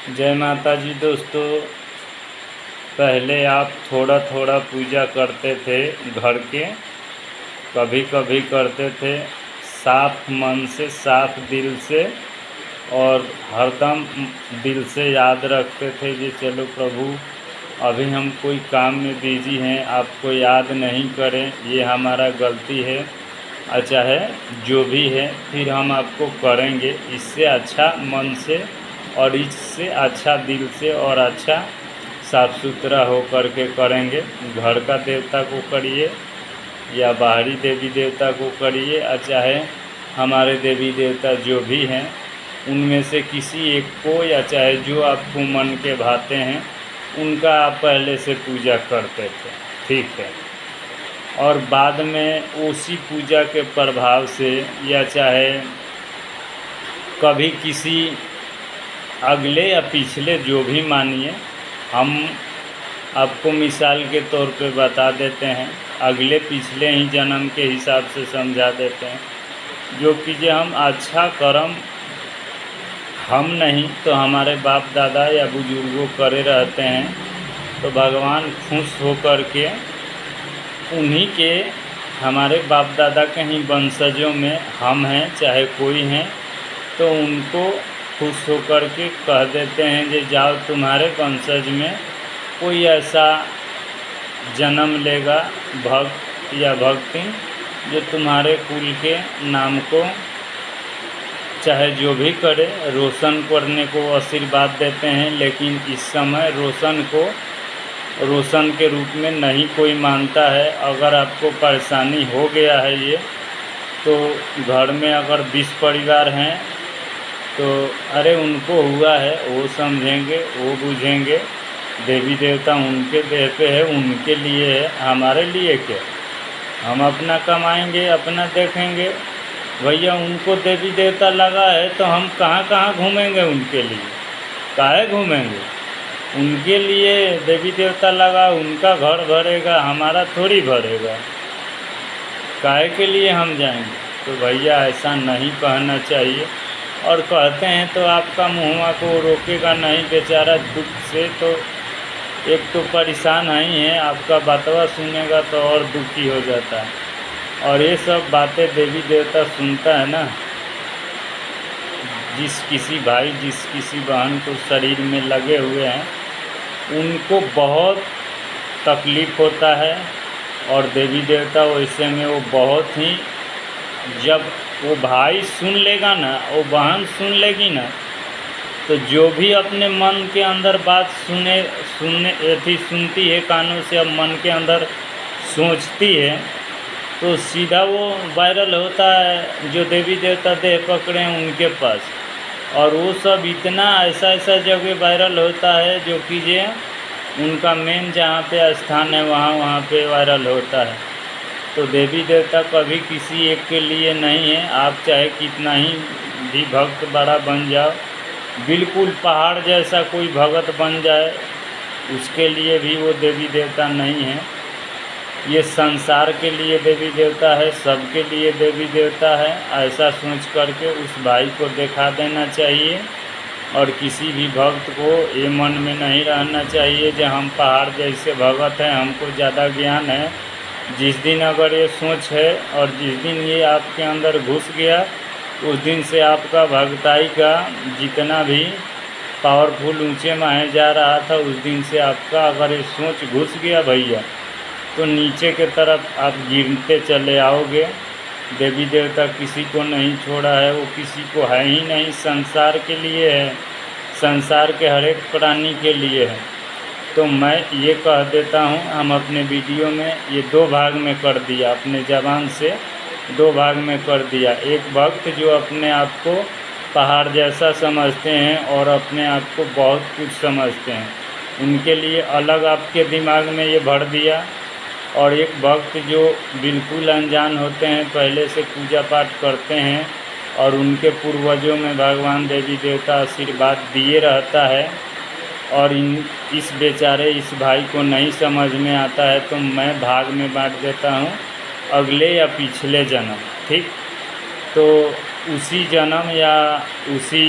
जय माता जी दोस्तों। पहले आप थोड़ा थोड़ा पूजा करते थे घर के, कभी कभी करते थे साफ मन से, साफ दिल से, और हरदम दिल से याद रखते थे कि चलो प्रभु अभी हम कोई काम में बिजी हैं, आपको याद नहीं करें, ये हमारा गलती है, चाहे जो भी है फिर हम आपको करेंगे इससे अच्छा मन से और इससे अच्छा दिल से और अच्छा साफ़ सुथरा हो कर के करेंगे। घर का देवता को करिए या बाहरी देवी देवता को करिए, चाहे हमारे देवी देवता जो भी हैं उनमें से किसी एक को, या चाहे जो आपको मन के भाते हैं उनका आप पहले से पूजा करते थे, ठीक है। और बाद में उसी पूजा के प्रभाव से, या चाहे कभी किसी अगले या पिछले जो भी मानिए, हम आपको मिसाल के तौर पे बता देते हैं, अगले पिछले ही जन्म के हिसाब से समझा देते हैं। जो कि जो हम अच्छा कर्म हम नहीं तो हमारे बाप दादा या बुजुर्गों करे रहते हैं, तो भगवान खुश हो कर के उन्हीं के, हमारे बाप दादा के ही वंशजों में हम हैं चाहे कोई हैं, तो उनको खुश होकर के कह देते हैं कि जाओ तुम्हारे वंशज में कोई ऐसा जन्म लेगा भक्त या भक्ति जो तुम्हारे कुल के नाम को चाहे जो भी करे रोशन करने को आशीर्वाद देते हैं। लेकिन इस समय रोशन को रोशन के रूप में नहीं कोई मानता है। अगर आपको परेशानी हो गया है ये, तो घर में अगर 20 परिवार हैं तो अरे उनको हुआ है, वो समझेंगे, वो बूझेंगे, देवी देवता उनके देह पे है, उनके लिए है, हमारे लिए क्या। हम अपना कमाएंगे, अपना देखेंगे। भैया उनको देवी देवता लगा है तो हम कहाँ कहाँ घूमेंगे, उनके लिए काहे घूमेंगे। उनके लिए देवी देवता लगा, उनका घर भरेगा, हमारा थोड़ी भरेगा, काहे के लिए हम जाएंगे। तो भैया ऐसा नहीं कहना चाहिए। और कहते हैं तो आपका मुँह को रोकेगा नहीं बेचारा दुख से, तो एक तो परेशान ही है, आपका बातवा सुनेगा तो और दुखी हो जाता है। और ये सब बातें देवी देवता सुनता है ना, जिस किसी भाई जिस किसी बहन को शरीर में लगे हुए हैं उनको बहुत तकलीफ़ होता है। और देवी देवता वैसे में वो बहुत ही, जब वो भाई सुन लेगा ना, वो बहन सुन लेगी ना, तो जो भी अपने मन के अंदर बात सुनती है कानों से, अब मन के अंदर सोचती है, तो सीधा वो वायरल होता है जो देवी देवता देह पकड़े हैं उनके पास। और वो सब इतना ऐसा ऐसा जगह वायरल होता है जो कि ये उनका मेन जहाँ पे स्थान है वहाँ पे वायरल होता है। तो देवी देवता कभी किसी एक के लिए नहीं है। आप चाहे कितना ही भी भक्त बड़ा बन जाओ, बिल्कुल पहाड़ जैसा कोई भगत बन जाए, उसके लिए भी वो देवी देवता नहीं है। ये संसार के लिए देवी देवता है, सबके लिए देवी देवता है, ऐसा सोच करके उस भाई को दिखा देना चाहिए। और किसी भी भक्त को ये मन में नहीं रहना चाहिए कि हम पहाड़ जैसे भगत हैं, हमको ज़्यादा ज्ञान है। जिस दिन अगर ये सोच है और जिस दिन ये आपके अंदर घुस गया, उस दिन से आपका भक्ताई का जितना भी पावरफुल ऊंचे माहे जा रहा था, उस दिन से आपका अगर ये सोच घुस गया भैया, तो नीचे के तरफ आप गिरते चले आओगे। देवी देवता किसी को नहीं छोड़ा है, वो किसी को है ही नहीं, संसार के लिए है, संसार के हर एक प्राणी के लिए है। तो मैं ये कह देता हूँ, हम अपने वीडियो में ये 2 भाग में कर दिया, अपने ज़बान से 2 भाग में कर दिया। एक भक्त जो अपने आप को पहाड़ जैसा समझते हैं और अपने आप को बहुत कुछ समझते हैं, उनके लिए अलग आपके दिमाग में ये भर दिया। और एक भक्त जो बिल्कुल अनजान होते हैं, पहले से पूजा पाठ करते हैं और उनके पूर्वजों में भगवान देवी देवता आशीर्वाद दिए रहता है, और इस बेचारे इस भाई को नहीं समझ में आता है, तो मैं भाग में बांट देता हूँ, अगले या पिछले जन्म, ठीक। तो उसी जन्म या उसी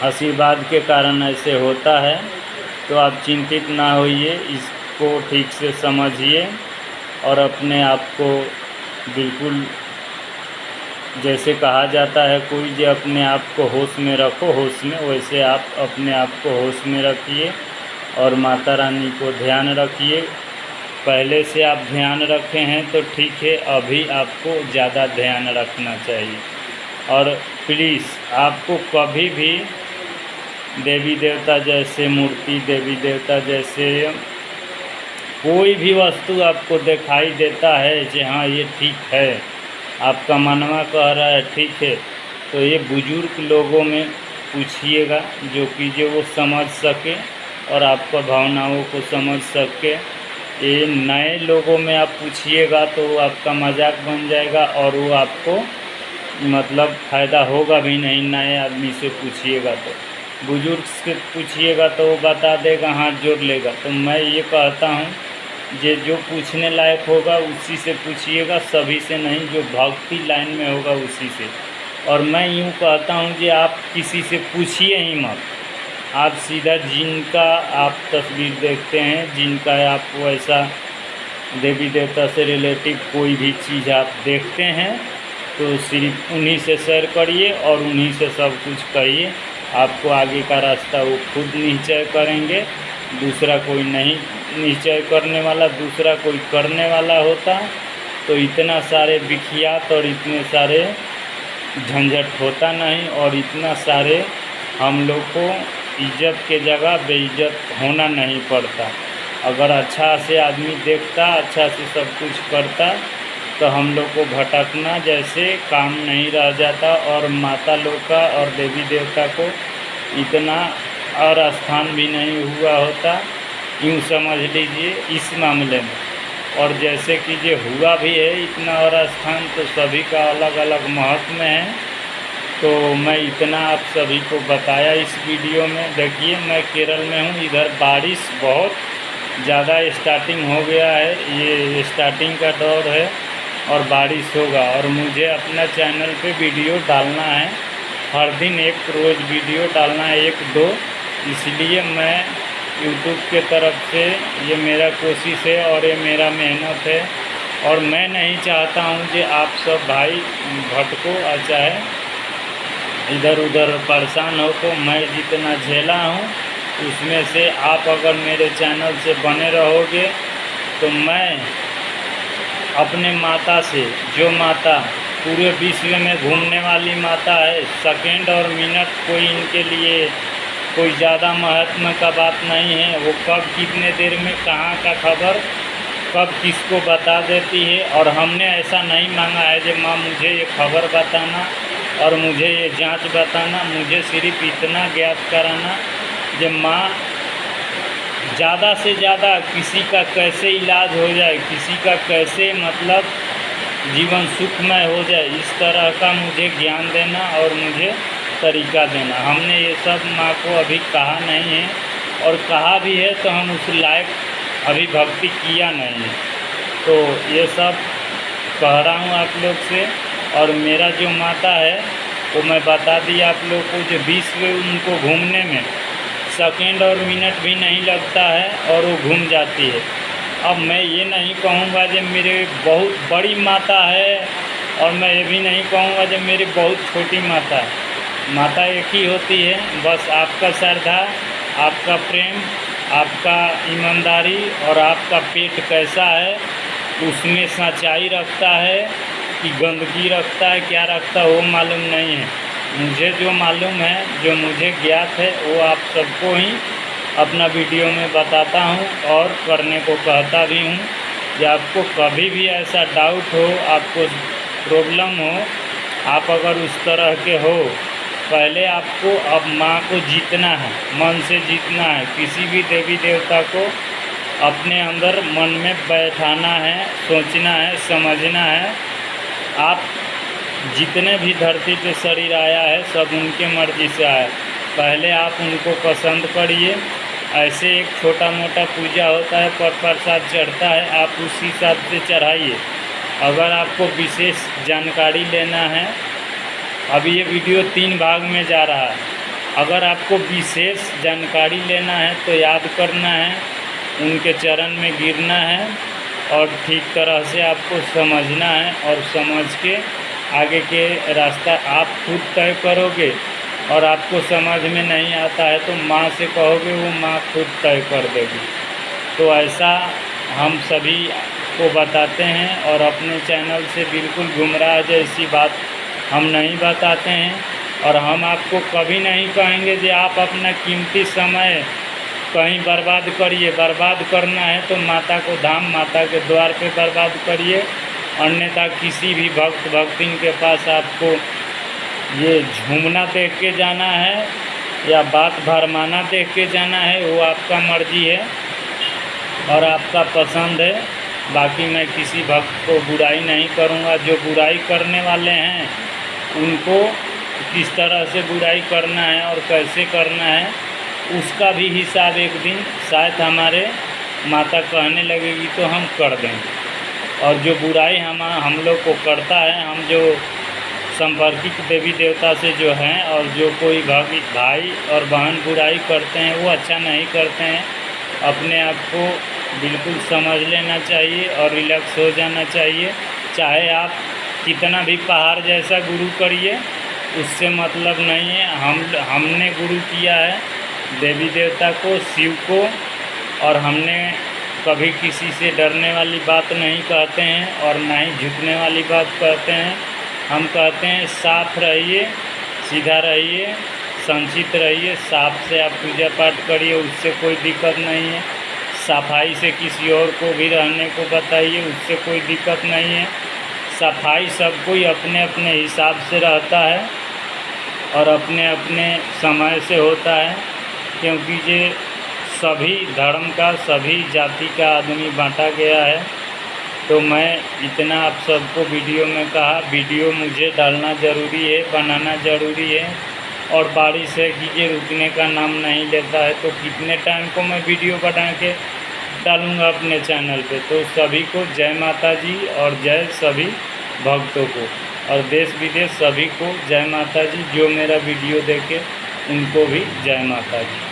आशीर्वाद के कारण ऐसे होता है। तो आप चिंतित ना होइए, इसको ठीक से समझिए और अपने आप को बिल्कुल, जैसे कहा जाता है कोई जो अपने आप को होश में रखो होश में, वैसे आप अपने आप को होश में रखिए और माता रानी को ध्यान रखिए। पहले से आप ध्यान रखे हैं तो ठीक है, अभी आपको ज़्यादा ध्यान रखना चाहिए। और प्लीज़ आपको कभी भी देवी देवता जैसे मूर्ति, देवी देवता जैसे कोई भी वस्तु आपको दिखाई देता है कि हाँ ये ठीक है, आपका मनवा कह रहा है ठीक है, तो ये बुजुर्ग लोगों में पूछिएगा जो वो समझ सके और आपका भावनाओं को समझ सके। ये नए लोगों में आप पूछिएगा तो वो आपका मजाक बन जाएगा और वो आपको मतलब फ़ायदा होगा भी नहीं। नए आदमी से पूछिएगा तो, बुजुर्ग से पूछिएगा तो वो बता देगा, हाथ जोड़ लेगा। तो मैं ये कहता हूँ जो पूछने लायक होगा उसी से पूछिएगा, सभी से नहीं, जो भक्ति लाइन में होगा उसी से। और मैं यूँ कहता हूँ कि आप किसी से पूछिए ही मत, आप सीधा जिनका आप तस्वीर देखते हैं, जिनका आप वैसा देवी देवता से रिलेटिव कोई भी चीज़ आप देखते हैं तो सिर्फ उन्हीं से शेयर करिए और उन्हीं से सब कुछ कहिए। आपको आगे का रास्ता वो खुद निश्चय करेंगे, दूसरा कोई नहीं निश्चय करने वाला, दूसरा कोई करने वाला होता तो इतना सारे विख्यात और इतने सारे झंझट होता नहीं और इतना सारे हम लोग को इज्जत के जगह बेइज्जत होना नहीं पड़ता। अगर अच्छा से आदमी देखता, अच्छा से सब कुछ करता तो हम लोग को भटकना जैसे काम नहीं रह जाता और माता लोग का और देवी देवता को इतना और स्थान भी नहीं हुआ होता, यूँ समझ लीजिए इस मामले में। और जैसे कि जो हुआ भी है इतना और स्थान, तो सभी का अलग अलग महत्व है। तो मैं इतना आप सभी को बताया इस वीडियो में। देखिए मैं केरल में हूँ, इधर बारिश बहुत ज़्यादा स्टार्टिंग हो गया है, ये स्टार्टिंग का दौर है और बारिश होगा। और मुझे अपना चैनल पे वीडियो डालना है, हर दिन एक रोज़ वीडियो डालना है, 1-2, इसलिए मैं यूट्यूब के तरफ से ये मेरा कोशिश है और ये मेरा मेहनत है। और मैं नहीं चाहता हूँ कि आप सब भाई भटको चाहे इधर उधर परेशान हो। तो मैं जितना झेला हूँ उसमें से आप अगर मेरे चैनल से बने रहोगे तो मैं अपने माता से, जो माता पूरे विश्व में घूमने वाली माता है, सेकेंड और मिनट कोई इनके लिए कोई ज़्यादा महत्व का बात नहीं है। वो कब कितने देर में कहाँ का खबर कब किसको बता देती है। और हमने ऐसा नहीं मांगा है कि माँ मुझे ये खबर बताना और मुझे ये जांच बताना, मुझे सिर्फ इतना ज्ञात कराना कि माँ ज़्यादा से ज़्यादा किसी का कैसे इलाज हो जाए, किसी का कैसे मतलब जीवन सुखमय हो जाए, इस तरह का मुझे ज्ञान देना और मुझे तरीका देना। हमने ये सब माँ को अभी कहा नहीं है और कहा भी है तो हम उस लायक अभी भक्ति किया नहीं है। तो ये सब कह रहा हूँ आप लोग से। और मेरा जो माता है वो मैं बता दिया आप लोग को, जो विश्व उनको घूमने में सेकेंड और मिनट भी नहीं लगता है और वो घूम जाती है। अब मैं ये नहीं कहूँगा कि मेरे बहुत बड़ी माता है और मैं ये भी नहीं कहूँगा कि मेरी बहुत छोटी माता है। माता एक ही होती है, बस आपका श्रद्धा, आपका प्रेम, आपका ईमानदारी और आपका पेट कैसा है, उसमें सच्चाई रखता है कि गंदगी रखता है, क्या रखता है वो मालूम नहीं है। मुझे जो मालूम है, जो मुझे ज्ञात है, वो आप सबको ही अपना वीडियो में बताता हूँ और करने को कहता भी हूँ। कि आपको कभी भी ऐसा डाउट हो, आपको प्रॉब्लम हो, आप अगर उस तरह के हो, पहले आपको अब माँ को जीतना है, मन से जीतना है। किसी भी देवी देवता को अपने अंदर मन में बैठाना है, सोचना है, समझना है। आप जितने भी धरती पे शरीर आया है सब उनके मर्जी से आया। पहले आप उनको पसंद करिए। ऐसे एक छोटा मोटा पूजा होता है, पर प्रसाद चढ़ता है, आप उस हिसाब से चढ़ाइए। अगर आपको विशेष जानकारी लेना है, अभी ये वीडियो 3 भाग में जा रहा है, अगर आपको विशेष जानकारी लेना है तो याद करना है, उनके चरण में गिरना है और ठीक तरह से आपको समझना है, और समझ के आगे के रास्ता आप खुद तय करोगे। और आपको समझ में नहीं आता है तो माँ से कहोगे, वो माँ खुद तय कर देगी। तो ऐसा हम सभी को बताते हैं, और अपने चैनल से बिल्कुल गुमराह जैसी बात हम नहीं बताते हैं। और हम आपको कभी नहीं कहेंगे कि आप अपना कीमती समय कहीं बर्बाद करिए। बर्बाद करना है तो माता को धाम, माता के द्वार पे बर्बाद करिए, अन्यथा किसी भी भक्त भक्तिन के पास आपको ये झूमना देख के जाना है या बात भरमाना देख के जाना है, वो आपका मर्जी है और आपका पसंद है। बाकी मैं किसी भक्त को बुराई नहीं करूँगा। जो बुराई करने वाले हैं उनको किस तरह से बुराई करना है और कैसे करना है, उसका भी हिसाब एक दिन शायद हमारे माता कहने लगेगी तो हम कर देंगे। और जो बुराई हम लोग को करता है, हम जो संपर्कित देवी देवता से जो हैं, और जो कोई भाई और बहन बुराई करते हैं वो अच्छा नहीं करते हैं। अपने आप को बिल्कुल समझ लेना चाहिए और रिलैक्स हो जाना चाहिए। चाहे आप कितना भी पहाड़ जैसा गुरु करिए, उससे मतलब नहीं है। हमने गुरु किया है देवी देवता को, शिव को, और हमने कभी किसी से डरने वाली बात नहीं कहते हैं और ना ही झुकने वाली बात कहते हैं। हम कहते हैं साफ रहिए, सीधा रहिए, संचित रहिए। साफ से आप पूजा पाठ करिए, उससे कोई दिक्कत नहीं है। सफाई से किसी और को भी रहने को बताइए, उससे कोई दिक्कत नहीं है। सफाई सब कोई अपने अपने हिसाब से रहता है और अपने अपने समय से होता है, क्योंकि ये सभी धर्म का, सभी जाति का आदमी बांटा गया है। तो मैं इतना आप सबको वीडियो में कहा। वीडियो मुझे डालना ज़रूरी है, बनाना ज़रूरी है, और बारिश है कि ये रुकने का नाम नहीं लेता है। तो कितने टाइम को मैं वीडियो बना के डालूँगा अपने चैनल पे। तो सभी को जय माता जी और जय सभी भक्तों को, और देश विदेश सभी को जय माता जी। जो मेरा वीडियो देखे उनको भी जय माता जी।